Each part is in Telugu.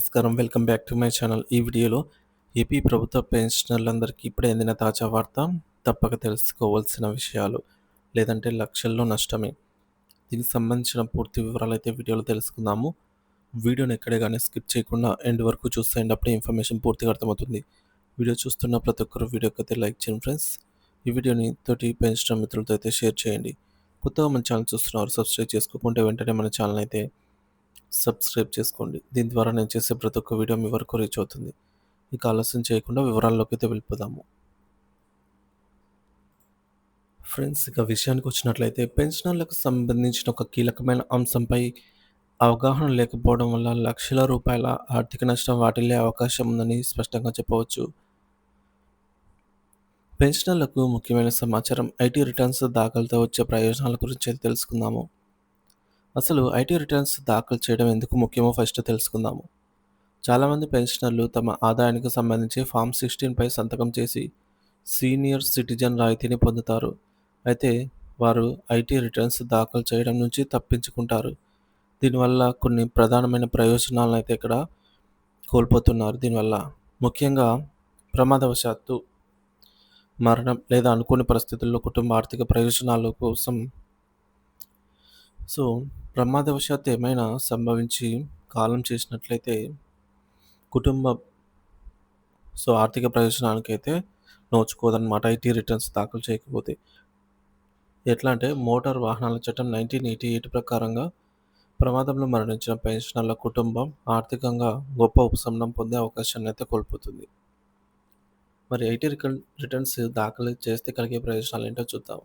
నమస్కారం. Welcome back to my channel. ఈ వీడియోలో ఏపీ ప్రభుత్వ పెన్షనర్లందరికీ ఇప్పుడే అందిన తాజా వార్త. తప్పక తెలుసుకోవాల్సిన విషయాలు, లేదంటే లక్షల్లో నష్టమే. దీనికి సంబంధించిన పూర్తి వివరాలైతే వీడియోలో తెలుసుకుందాము. వీడియోని ఎక్కడే కానీ స్కిప్ చేయకుండా ఎండ్ వరకు చూసేయండి. అప్పుడే ఇన్ఫర్మేషన్ పూర్తిగా అర్థమవుతుంది. వీడియో చూస్తున్న ప్రతి ఒక్కరు వీడియోకి లైక్ చేయండి ఫ్రెండ్స్. ఈ వీడియోని తోటి పెన్షనర్ మిత్రులతో అయితే షేర్ చేయండి. కొత్తగా మన ఛానల్ చూస్తున్నారు, సబ్స్క్రైబ్ చేసుకోకుంటే వెంటనే మన ఛానల్ అయితే సబ్స్క్రైబ్ చేసుకోండి. దీని ద్వారా నేను చేసే ప్రతి ఒక్క వీడియో మీ వరకు రీచ్ అవుతుంది. ఇక ఆలస్యం చేయకుండా వివరాల్లోకి అయితే వెళ్ళిపోదాము. ఫ్రెండ్స్, ఇక విషయానికి వచ్చినట్లయితే పెన్షనర్లకు సంబంధించిన ఒక కీలకమైన అంశంపై అవగాహన లేకపోవడం వల్ల లక్షల రూపాయల ఆర్థిక నష్టం వాటిల్లే అవకాశం ఉందని స్పష్టంగా చెప్పవచ్చు. పెన్షనర్లకు ముఖ్యమైన సమాచారం, ఐటీ రిటర్న్స్ దాఖలుతో వచ్చే ప్రయోజనాల గురించి అయితే తెలుసుకుందాము. అసలు ఐటీ రిటర్న్స్ దాఖలు చేయడం ఎందుకు ముఖ్యమో ఫస్ట్ తెలుసుకుందాము. చాలామంది పెన్షనర్లు తమ ఆదాయానికి సంబంధించి ఫామ్ 16 పై సంతకం చేసి సీనియర్ సిటిజన్ రాయితీని పొందుతారు. అయితే వారు ఐటీ రిటర్న్స్ దాఖలు చేయడం నుంచి తప్పించుకుంటారు. దీనివల్ల కొన్ని ప్రధానమైన ప్రయోజనాలను అయితే ఇక్కడ కోల్పోతున్నారు. దీనివల్ల ముఖ్యంగా ప్రమాదవశాత్తు మరణం లేదా అనుకోని పరిస్థితుల్లో కుటుంబ ఆర్థిక ప్రయోజనాల కోసం ప్రమాదవశాత్తు ఏమైనా సంభవించి కాలం చేసినట్లయితే కుటుంబ ఆర్థిక ప్రయోజనానికైతే నోచుకోదన్నమాట ఐటీ రిటర్న్స్ దాఖలు చేయకపోతే. ఎట్లా అంటే మోటార్ వాహనాల చట్టం 1988 ప్రకారంగా ప్రమాదంలో మరణించిన పెన్షనర్ల కుటుంబం ఆర్థికంగా గొప్ప ఉపశమనం పొందే అవకాశాన్ని అయితే కోల్పోతుంది. మరి ఐటీ రిటర్న్స్ దాఖలు చేస్తే కలిగే ప్రయోజనాలు ఏంటో చూద్దాం.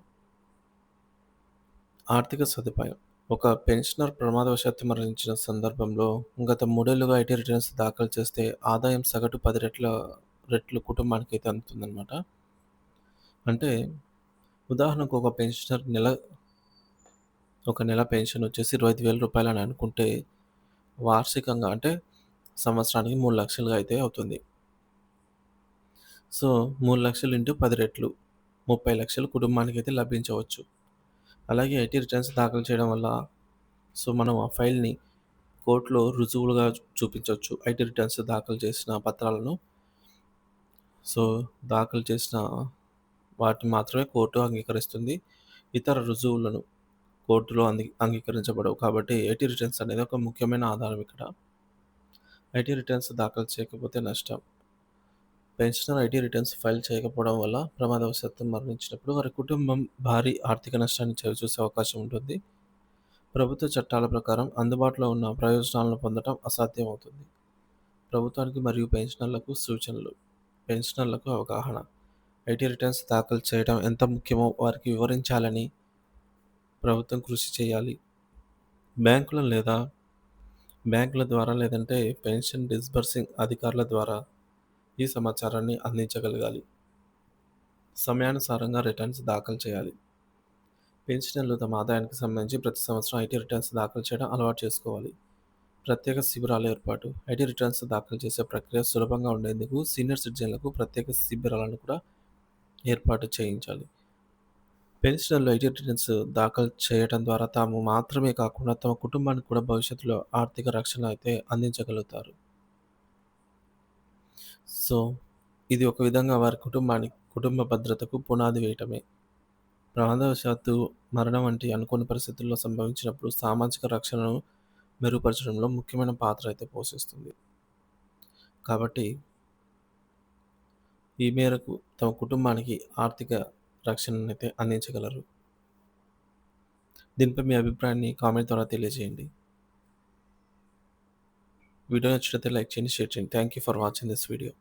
ఆర్థిక సదుపాయం. ఒక పెన్షనర్ ప్రమాదవశాత్తు మరణించిన సందర్భంలో గత 3 ఏళ్లుగా ఐటీ రిటర్న్స్ దాఖలు చేస్తే ఆదాయం సగటు 10 రెట్లు కుటుంబానికి అయితే అందుతుందన్నమాట. అంటే ఉదాహరణకు ఒక పెన్షనర్ ఒక నెల పెన్షన్ వచ్చేసి 25,000 రూపాయలు అని అనుకుంటే వార్షికంగా అంటే సంవత్సరానికి 3 లక్షలుగా అయితే అవుతుంది. 3 లక్షలు ఇంటూ 10 రెట్లు 30 లక్షలు కుటుంబానికి అయితే లభించవచ్చు. అలాగే ఐటీ రిటర్న్స్ దాఖలు చేయడం వల్ల మనం ఆ ఫైల్ని కోర్టులో రుజువులుగా చూపించవచ్చు. ఐటీ రిటర్న్స్ దాఖలు చేసిన పత్రాలను దాఖలు చేసిన వాటిని మాత్రమే కోర్టు అంగీకరిస్తుంది. ఇతర రుజువులను కోర్టులో అంగీకరించబడవు. కాబట్టి ఐటీ రిటర్న్స్ అనేది ఒక ముఖ్యమైన ఆధారం ఇక్కడ. ఐటీ రిటర్న్స్ దాఖలు చేయకపోతే నష్టం. పెన్షనర్ ఐటీ రిటర్న్స్ ఫైల్ చేయకపోవడం వల్ల ప్రమాదవశాత్తు మరణించినప్పుడు వారి కుటుంబం భారీ ఆర్థిక నష్టాన్ని చవిచూసే అవకాశం ఉంటుంది. ప్రభుత్వ చట్టాల ప్రకారం అందుబాటులో ఉన్న ప్రయోజనాలను పొందడం అసాధ్యమవుతుంది. ప్రభుత్వానికి మరియు పెన్షనర్లకు సూచనలు. పెన్షనర్లకు అవగాహన. ఐటీ రిటర్న్స్ దాఖలు చేయడం ఎంత ముఖ్యమో వారికి వివరించాలని ప్రభుత్వం కృషి చేయాలి. బ్యాంకుల ద్వారా లేదంటే పెన్షన్ డిస్బర్సింగ్ అధికారుల ద్వారా ఈ సమాచారాన్ని అందించగలగాలి. సమయానుసారంగా రిటర్న్స్ దాఖలు చేయాలి. పెన్షనర్లు తమ ఆదాయానికి సంబంధించి ప్రతి సంవత్సరం ఐటీ రిటర్న్స్ దాఖలు చేయడం అలవాటు చేసుకోవాలి. ప్రత్యేక శిబిరాల ఏర్పాటు. ఐటీ రిటర్న్స్ దాఖలు చేసే ప్రక్రియ సులభంగా ఉండేందుకు సీనియర్ సిటిజన్లకు ప్రత్యేక శిబిరాలను కూడా ఏర్పాటు చేయించాలి. పెన్షనర్లు ఐటీ రిటర్న్స్ దాఖలు చేయడం ద్వారా తాము మాత్రమే కాకుండా తమ కుటుంబానికి కూడా భవిష్యత్తులో ఆర్థిక రక్షణ అయితే అందించగలుగుతారు. ఇది ఒక విధంగా వారి కుటుంబ భద్రతకు పునాది వేయటమే. ప్రమాదవశాత్తు మరణం వంటి అనుకోని పరిస్థితుల్లో సంభవించినప్పుడు సామాజిక రక్షణను మెరుగుపరచడంలో ముఖ్యమైన పాత్ర అయితే పోషిస్తుంది. కాబట్టి ఈ మేరకు తమ కుటుంబానికి ఆర్థిక రక్షణను అయితే అందించగలరు. దీనిపై మీ అభిప్రాయాన్ని కామెంట్ ద్వారా తెలియజేయండి. వీడియో నచ్చినట్లయితే లైక్ చేయండి, షేర్ చేయండి. Thank you for watching this video.